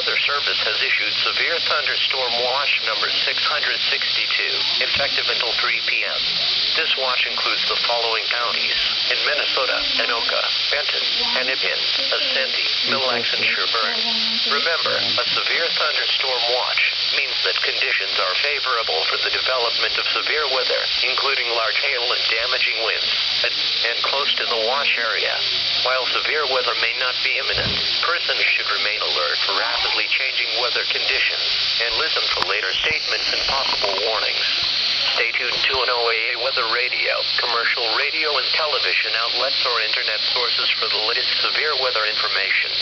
Weather Service has issued severe thunderstorm watch number 662, effective until 3 p.m. This watch includes the following counties: in Minnesota, Anoka, Benton, Hennepin, Ascenty, Mille Lacs, and Sherburne. Remember, a severe thunderstorm watch means that conditions are favorable for the development of severe weather, including large hail and damaging winds, and close to the watch area. While severe weather may not be imminent, persons should remain alert for rapidly changing weather conditions and listen for later statements and possible warnings. Stay tuned to an OAA Weather Radio, commercial radio and television outlets or internet sources for the latest severe weather information.